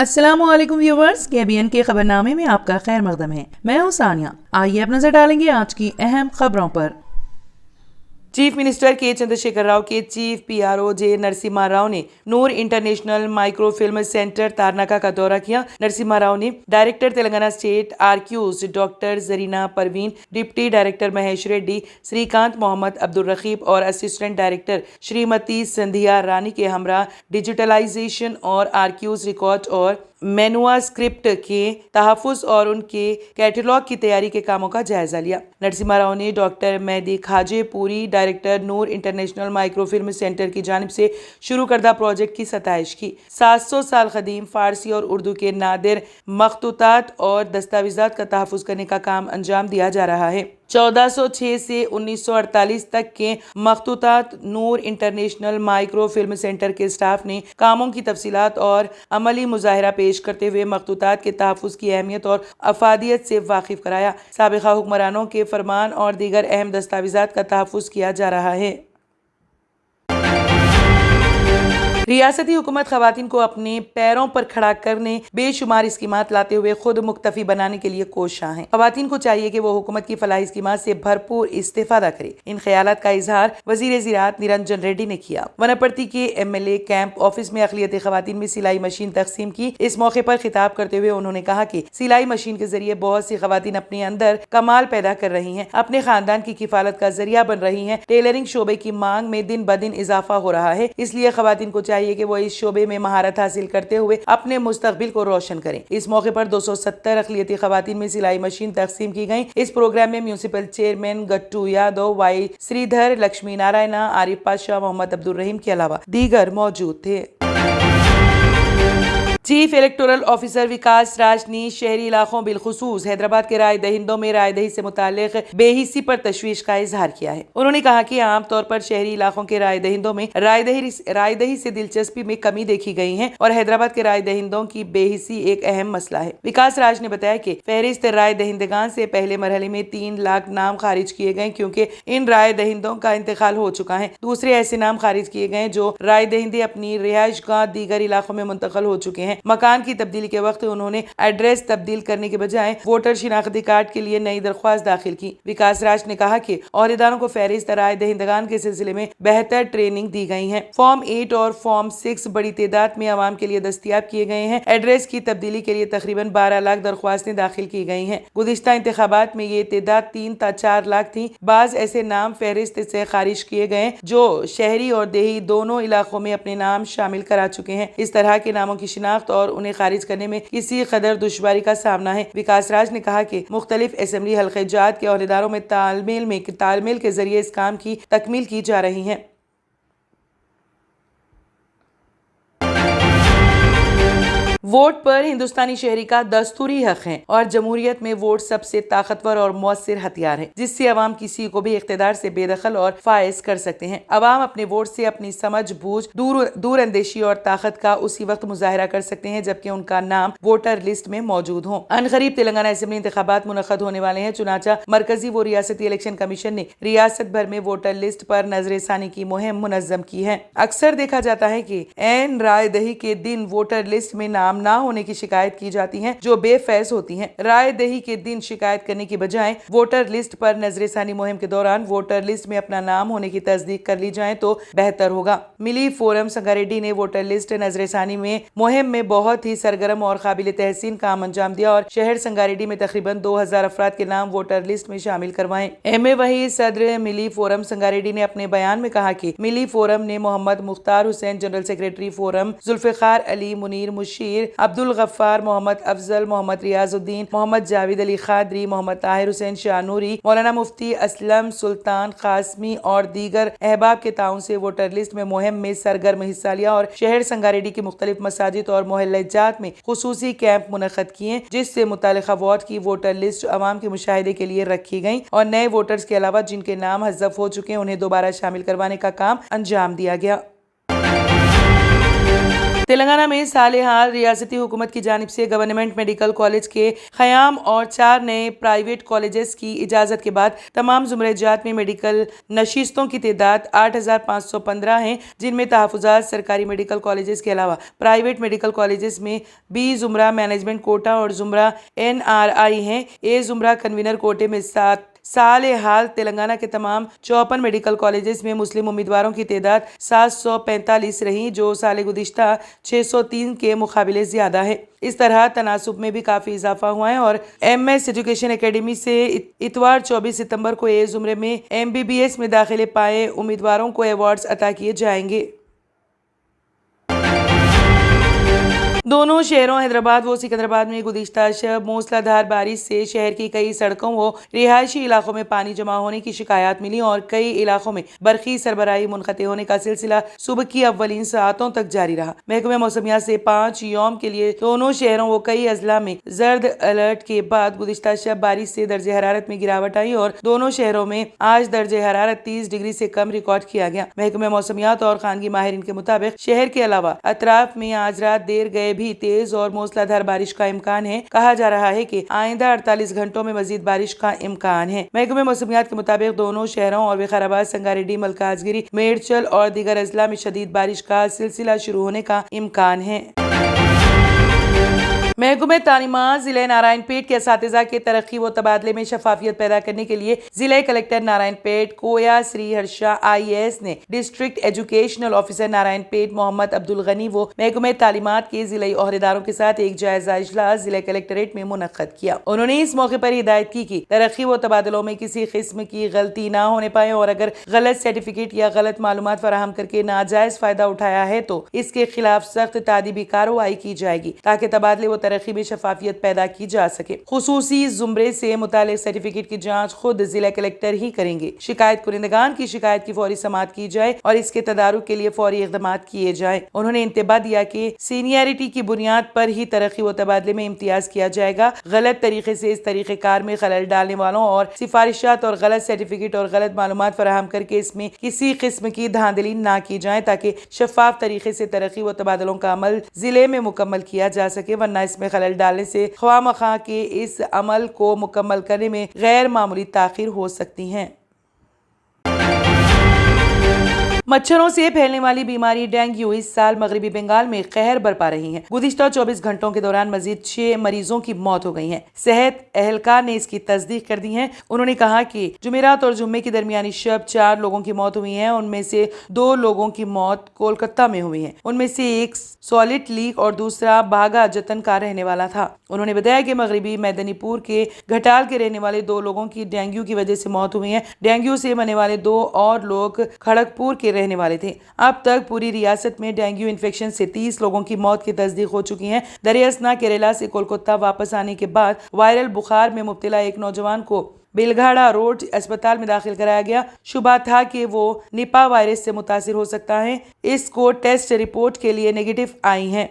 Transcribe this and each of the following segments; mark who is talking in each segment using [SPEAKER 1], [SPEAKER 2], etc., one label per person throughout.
[SPEAKER 1] अस्सलाम वालेकुम viewers, KBN के खबरनामे में आपका खैर मकदम है। मैं हूं सानिया। आइए अब नजर डालेंगे आज की अहम खबरों पर। चीफ मिनिस्टर के चंद्रशेखर राव के chief PRO J Narasimha Rao ने Noor international micro film centre Tarnaka का दौरा किया। नरसिम्हा राव ने director Telangana state archives doctor Zarina Parveen, deputy director Mahesh Reddy, Srikanth Mohammed Abdul Raqeeb और असिस्टेंट डायरेक्टर श्रीमती संध्या रानी के हमरा डिजिटलाइजेशन और आर्क्यूज रिकॉर्ड और मैनुआ स्क्रिप्ट के तहफ़्फ़ुज़ और उनके कैटलॉग की तैयारी के कामों का जायजा लिया। नरसिम्हा राव ने डॉक्टर मेहदी खाजेपुरी, डायरेक्टर नूर इंटरनेशनल माइक्रो फिल्म सेंटर की जानिब से शुरू करदा प्रोजेक्ट की सताइश की। 700 साल कदीम फारसी और उर्दू के नादिर मखतूतात और दस्तावेज़ात का तहफ़्फ़ुज़ करने का काम अंजाम दिया जा रहा है। 1406 से 1948 तक के मखतूतात नूर इंटरनेशनल माइक्रो फिल्म सेंटर के स्टाफ ने कामों की तफसीलात और अमली मुजाहिरा पेश करते हुए मखतूतात के तहफ़्फ़ुज़ की अहमियत और अफादियत से वाकिफ कराया। साबिक़ा हुक्मरानों के फरमान और दीगर अहम दस्तावेज़ात का तहफ़्फ़ुज़ किया जा रहा है। रियासती हुकूमत खवातीन को अपने पैरों पर खड़ा करने बेशुमार स्कीमात लाते हुए खुद मुक्तफी बनाने के लिए कोशां है। खवातीन को चाहिए कि वो हुकूमत की फलाही स्कीमात से भरपूर इस्तेफादा करे। इन ख्यालात का इजहार वजीर ज़राअत निरंजन रेड्डी ने किया। वनपर्ती के MLA कैंप ऑफिस में अक़लियती खवातीन में सिलाई मशीन तकसीम की। इस मौके पर खिताब करते हुए उन्होंने कहा कि सिलाई मशीन के जरिए बहुत सी खवातीन अपने अंदर कमाल पैदा कर रही हैं, अपने खानदान की किफालत का जरिया बन रही हैं। टेलरिंग शोबे की मांग में दिन ब दिन इजाफा हो रहा है, इसलिए खवातीन को चाहिए कि वो इस शोबे में महारत हासिल करते हुए अपने मुस्तकबिल को रोशन करें। इस मौके पर 270 अक़लियती खवातीन में सिलाई मशीन तकसीम की गई। इस प्रोग्राम में म्यूनिसिपल चेयरमैन गट्टू यादव, वाई श्रीधर, लक्ष्मी नारायणा, आरिफ पाशा, मोहम्मद अब्दुल रहीम के अलावा दीगर मौजूद थे। चीफ इलेक्टोरल ऑफिसर विकास राज ने शहरी इलाकों बिलखुसूस हैदराबाद के राय दहिंदों में राय दही से मुताल्लिक बेहिसी पर तशवीश का इजहार किया है। उन्होंने कहा कि आम तौर पर शहरी इलाकों के राय दहिंदों में राय दही से दिलचस्पी में कमी देखी गई है और हैदराबाद के राय दहिंदों की बेहिसी एक अहम मसला है। विकास राज ने बताया कि फहरिस्त राय दहिंदगान से पहले मरहले में 3 लाख नाम खारिज किए गए क्योंकि इन राय दहिंदों का इंतकाल हो चुका है। दूसरे ऐसे नाम खारिज किए गए जो राय दहिंदे अपनी रिहाइश गाह दीगर इलाकों में मुंतकिल हो चुके हैं। मकान की तब्दीली के वक्त उन्होंने एड्रेस तब्दील करने के बजाय वोटर शिनाख्ती कार्ड के लिए नई दरख्वास्त दाखिल की। विकास राज ने कहा कि ओहदेदारों को फहरिस्त राय दहिंदगान के सिलसिले में बेहतर ट्रेनिंग दी गई है। फॉर्म 8 और फॉर्म 6 बड़ी तादाद में आवाम के लिए दस्तयाब किए गए हैं। एड्रेस की तब्दीली के लिए तकरीबन 12 लाख दरख्वास्तें दाखिल की गई हैं। गुज़िश्ता इंतखाबात में ये तादाद 3 से 4 लाख थी। बाज ऐसे नाम फहरिस्त से खारिज किए गए जो शहरी और देही दोनों इलाकों में अपने नाम शामिल करा चुके हैं। इस तरह के नामों की शिनाख्त और उन्हें खारिज करने में किसी कदर दुश्वारी का सामना है। विकास राज ने कहा कि मुख्तलिफ असेंबली हल्के जात के ओहदेदारों में तालमेल के जरिए इस काम की तकमील की जा रही है। वोट पर हिंदुस्तानी शहरी का दस्तूरी हक है और जमहूरियत में वोट सबसे ताकतवर और मौसर हथियार है जिससे अवाम किसी को भी इख्तिदार से बेदखल और फायज कर सकते हैं। अवाम अपने वोट से अपनी समझ बूझ, दूर अंदेशी और ताकत का उसी वक्त मुजाहरा कर सकते हैं जबकि उनका नाम वोटर लिस्ट में मौजूद हो। अनकरीब तेलंगाना असेंबली इंतखाबात मुनक्कद होने वाले हैं, चुनाचा मरकजी व रियासती इलेक्शन कमीशन ने रियासत भर में वोटर लिस्ट पर नजरसानी की मुहिम मुनज़्ज़म की है। अक्सर देखा जाता है कि ऐन राय दही के दिन वोटर लिस्ट में नाम ना होने की शिकायत की जाती हैं जो बेफैज होती हैं। राय दही के दिन शिकायत करने की बजाय वोटर लिस्ट पर नजरसानी मुहिम के दौरान वोटर लिस्ट में अपना नाम होने की तस्दीक कर ली जाए तो बेहतर होगा। मिली फोरम संगारेड्डी ने वोटर लिस्ट नजरसानी में मुहिम में बहुत ही सरगर्म और काबिल तहसीन काम अंजाम दिया और शहर संगारेड्डी में तकरीबन 2000 अफराद के नाम वोटर लिस्ट में शामिल करवाए। MA वही सदर मिली फोरम संगारेड्डी ने अपने बयान में कहा कि मिली फोरम ने Mohammed Mukhtar Hussain, general secretary forum, Zulfiqar Ali, Munir Mushir, Abdul Gaffar, Mohammed Afzal, Mohammed Riyazuddin, Mohammed Javed Ali Qadri, Mohammed Tahir Hussain Shanoori, Maulana Mufti Aslam सुल्तान कासमी और दीगर अहबाब के ताउन से वोटर लिस्ट में मुहिम में सरगर्म हिस्सा लिया और शहर संगारेड्डी की मुख्तलिफ मसाजिद और मोहल्ले जात में खुसूसी कैंप मुनक्कद किए जिससे मुतालिका वार्ड की वोटर लिस्ट अवाम के मुशाहिदे के लिए रखी गई और नए वोटर्स के अलावा जिनके नाम हज़फ हो चुके हैं उन्हें दोबारा शामिल करवाने का काम अंजाम दिया गया। तेलंगाना में साल हाल रियासती हुकूमत की जानिब से गवर्नमेंट मेडिकल कॉलेज के क़याम और 4 नए प्राइवेट कॉलेजेस की इजाज़त के बाद तमाम ज़ुमरे-जात में मेडिकल नशिस्तों की तादाद 8,515 है, जिनमें तहफ़्फ़ुज़ात सरकारी मेडिकल कॉलेजेस के अलावा प्राइवेट मेडिकल कॉलेजेस में बी ज़ुमरा मैनेजमेंट कोटा और ज़ुमरा NRI हैं। ए ज़ुमरा कन्वीनर कोटे में 7 साल हाल तेलंगाना के तमाम 54 मेडिकल कॉलेजेस में मुस्लिम उम्मीदवारों की तादाद 745 रही, जो साल गुज़िश्ता 603 के मुकाबले ज़्यादा है। इस तरह तनासुब में भी काफ़ी इजाफा हुआ है और MS एजुकेशन एकेडमी से इतवार 24 सितंबर को ए ज़ुमरे में MBBS में दाखिले पाए उम्मीदवारों को अवार्ड्स अता किए जाएंगे। दोनों शहरों हैदराबाद व सिकंदराबाद में गुज़िश्ता शब मूसलाधार बारिश से शहर की कई सड़कों व रिहायशी इलाकों में पानी जमा होने की शिकायत मिली और कई इलाकों में बरक़ी सरबराही मुनक़ते होने का सिलसिला सुबह की अव्वलीन सातों तक जारी रहा। महकमे मौसमियात से 5 यौम के लिए दोनों शहरों व कई अजला में जर्द अलर्ट के बाद गुज़िश्ता शब बारिश से दर्जे हरारत में गिरावट आई और दोनों शहरों में आज दर्जे हरारत 30 डिग्री से कम रिकॉर्ड किया गया। महकमे मौसमियात और खानगी माहिरीन के मुताबिक शहर के अलावा अतराफ में आज रात देर गए भी तेज और मूसलाधार बारिश का इम्कान है। कहा जा रहा है कि आइंदा 48 घंटों में मजीद बारिश का इम्कान है। महकमे मौसमियात के मुताबिक दोनों शहरों और विकाराबाद, संगारेड्डी, मलकाजगिरी, मेडचल और दीगर अजला में शदीद बारिश का सिलसिला शुरू होने का इम्कान है। महकमे तालीमात ज़िले नारायणपेट के असातिज़ा के तरक्की व तबादले में शफाफियत पैदा करने के लिए ज़िला कलेक्टर नारायणपेट कोया श्री हर्षा IAS ने district educational officer Narayanpet Mohammed Abdul Gani व महकमे तालीमात के ज़िलाई ओहदेदारों के साथ एक जायजा इजलास ज़िला कलेक्टरेट में मुनक्कद किया। उन्होंने इस मौके पर हिदायत की कि तरक्की व तबादलों में किसी किस्म की गलती न होने पाए और अगर गलत सर्टिफिकेट या गलत मालूमात फराहम करके नाजायज फायदा उठाया है तो इसके खिलाफ सख्त तादीबी कार्रवाई की जाएगी ताकि तबादले व तरक्की में शफाफियत पैदा की जा सके। खुसूसी जुमरे से मुतालिक सर्टिफिकेट की जांच खुद जिला कलेक्टर ही करेंगे। शिकायत कुरिंदगान की शिकायत की फौरी समाअत की जाए और इसके तदारुक के लिए फौरी इक़दाम किए जाए। उन्होंने इंतबाह दिया कि सीनियरिटी की बुनियाद पर ही तरक्की व तबादले में इम्तियाज किया जाएगा। गलत तरीके से इस तरीक़ेकार में खलल डालने वालों और सिफारिशात और गलत सर्टिफिकेट और गलत मालूमात फराहम करके इसमें किसी किस्म की धांधली ना की जाए ताकि शफाफ तरीके से तरक्की व तबादलों का अमल जिले में मुकम्मल किया जा सके, वरना इसमें खलल डालने से ख्वामखा के इस अमल को मुकम्मल करने में गैर मामूली ताखीर हो सकती है। मच्छरों से फैलने वाली बीमारी डेंगू इस साल मगरबी बंगाल में कहर बरपा रही है। गुज़िश्ता 24 घंटों के दौरान मजीद 6 मरीजों की मौत हो गई है। सेहत एहलकार ने इसकी तस्दीक कर दी है। उन्होंने कहा कि जुमेरात और जुम्मे की दरमियानी शब 4 लोगों की मौत हुई है। उनमें से 2 लोगों की मौत कोलकाता में हुई है। उनमें से एक सॉलिड लीक और दूसरा बागा जतन का रहने वाला था। उन्होंने बताया कि मगरबी मैदनीपुर के घटाल के रहने वाले 2 लोगों की डेंगू की वजह से मौत हुई है। डेंगू से मरने वाले 2 और लोग खड़गपुर के रहने वाले थे। अब तक पूरी रियासत में डेंगू इन्फेक्शन से 30 लोगों की मौत की तस्दीक हो चुकी है। दरियासना केरला से कोलकाता वापस आने के बाद वायरल बुखार में मुब्तला एक नौजवान को बिलघाड़ा रोड अस्पताल में दाखिल कराया गया। शुबा था कि वो निपा वायरस से मुतासिर हो सकता है। इसको टेस्ट रिपोर्ट के लिए नेगेटिव आई है।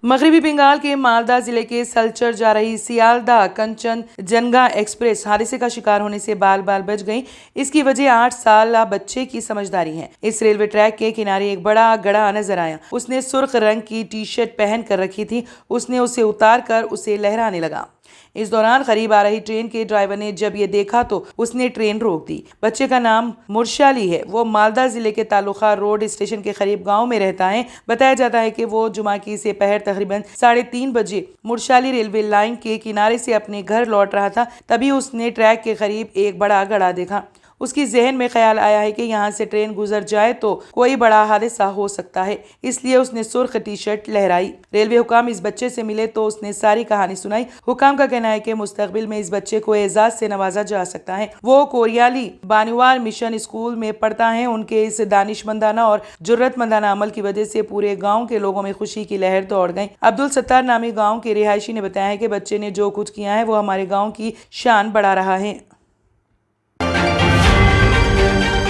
[SPEAKER 1] मगरबी बंगाल के मालदा जिले के सलचर जा रही सियालदा कंचन जंगा एक्सप्रेस हादसे का शिकार होने से बाल बाल बच गई। इसकी वजह 8 साल बच्चे की समझदारी है। इस रेलवे ट्रैक के किनारे एक बड़ा गड़ा नजर आया। उसने सुर्ख रंग की टी-शर्ट पहन कर रखी थी। उसने उसे उतार कर उसे लहराने लगा। इस दौरान करीब आ रही ट्रेन के ड्राइवर ने जब ये देखा तो उसने ट्रेन रोक दी। बच्चे का नाम मुर्शाली है। वो मालदा जिले के तालुका रोड स्टेशन के करीब गांव में रहता है। बताया जाता है कि वो जुमा की से पहर तकरीबन 3:30 बजे मुर्शाली रेलवे लाइन के किनारे से अपने घर लौट रहा था। तभी उसने ट्रैक के करीब एक बड़ा गड़ा देखा। उसकी जहन में ख्याल आया है कि यहाँ से ट्रेन गुजर जाए तो कोई बड़ा हादसा हो सकता है, इसलिए उसने सुर्ख टी-शर्ट लहराई। रेलवे हुकाम इस बच्चे से मिले तो उसने सारी कहानी सुनाई। हुकाम का कहना है कि मुस्तकबिल में इस बच्चे को एजाज से नवाजा जा सकता है। वो कोरियाली बानुवार मिशन स्कूल में पढ़ता है। उनके इस दानिशमंदाना और जुर्रतमंदाना अमल की वजह से पूरे गाँव के लोगों में खुशी की लहर दौड़ गई। अब्दुल सत्तार नामी गाँव के रिहायशी ने बताया है कि बच्चे ने जो कुछ किया है वो हमारे गाँव की शान बढ़ा रहा है।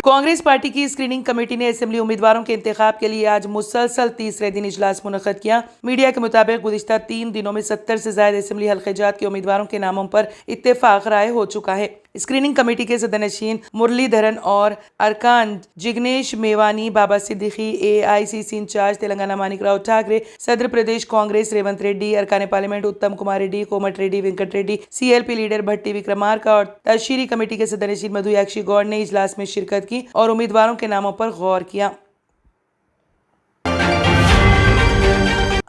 [SPEAKER 1] कांग्रेस पार्टी की स्क्रीनिंग कमेटी ने असेंबली उम्मीदवारों के इंतखाब के लिए आज मुसलसल तीसरे दिन इजलास मुनक्कद किया। मीडिया के मुताबिक गुज़िश्ता 3 दिनों में 70 से ज्यादा असेंबली हल्क़े जात के उम्मीदवारों के नामों पर इत्तेफाक राय हो चुका है। स्क्रीनिंग कमेटी के सदनशीन मुरलीधरन और अरकान जिग्नेश मेवानी, बाबा सिद्दीकी, AICC इंचार्ज तेलंगाना मानिकराव ठाकरे, सदर प्रदेश कांग्रेस रेवंत रेड्डी, अरकान पार्लियामेंट उत्तम कुमार रेड्डी, कोमट रेड्डी, वेंकट रेड्डी, CLP लीडर भट्टी विक्रमार्का और तशहीरी कमेटी के सदनशीन मधुयाक्षी गौड़ ने इजलास में शिरकत की और उम्मीदवारों के नामों पर गौर किया।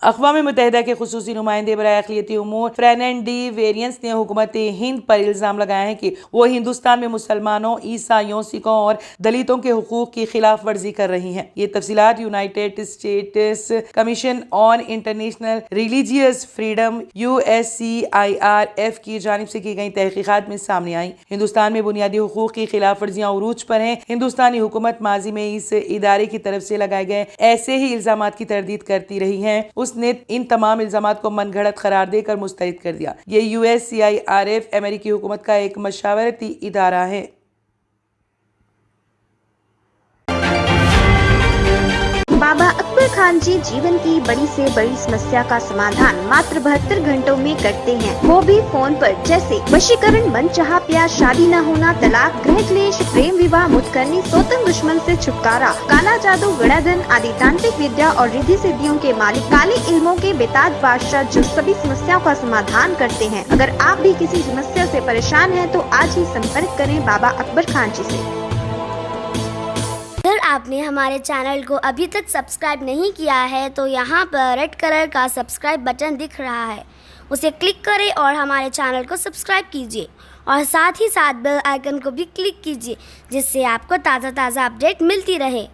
[SPEAKER 1] अक़वाम मुत्तहिदा के खुसूसी नुमाइंदे बराए अक़लियती उमूर फ्रेनेंड डी वेरियंस ने हुकूमत हिंद पर इल्ज़ाम लगाया है कि वो हिंदुस्तान में मुसलमानों, ईसाइयों, सिखों और दलितों के हुकूक की खिलाफ वर्जी कर रही हैं। ये तफसीलात United States Commission on International Religious Freedom USCIRF की जानिब से की गई तहकीकात में सामने आई। हिंदुस्तान में बुनियादी हुकूक की खिलाफ वर्जियाँ उरूज पर हैं। हिंदुस्तानी हुकूमत माजी में इस इदारे की तरफ से लगाए गए ऐसे ही इल्ज़ामात की तरदीद करती रही है। उसने इन तमाम इल्ज़ामात को मनगढ़ंत करार देकर मुस्तरद कर दिया। ये USCIRF अमेरिकी हुकूमत का एक मशावरती इदारा है।
[SPEAKER 2] बाबा अकबर खान जी जीवन की बड़ी से बड़ी समस्या का समाधान मात्र 72 घंटों में करते हैं, वो भी फोन पर। जैसे वशीकरण, मनचाहा प्यार, शादी न होना, तलाक, गृह क्लेश, प्रेम विवाह, मुतकरनी, सोतन दुश्मन से छुटकारा, काला जादू, गड़ाधन आदि तांत्रिक विद्या और रिद्धि सिद्धियों के मालिक काले इल्मों के बेताज बादशाह जो सभी समस्याओं का समाधान करते हैं। अगर आप भी किसी समस्या से परेशान हैं तो आज ही संपर्क करें बाबा अकबर खान जी से।
[SPEAKER 3] अगर आपने हमारे चैनल को अभी तक सब्सक्राइब नहीं किया है तो यहाँ पर रेड कलर का सब्सक्राइब बटन दिख रहा है, उसे क्लिक करें और हमारे चैनल को सब्सक्राइब कीजिए और साथ ही साथ बेल आइकन को भी क्लिक कीजिए, जिससे आपको ताज़ा अपडेट मिलती रहे।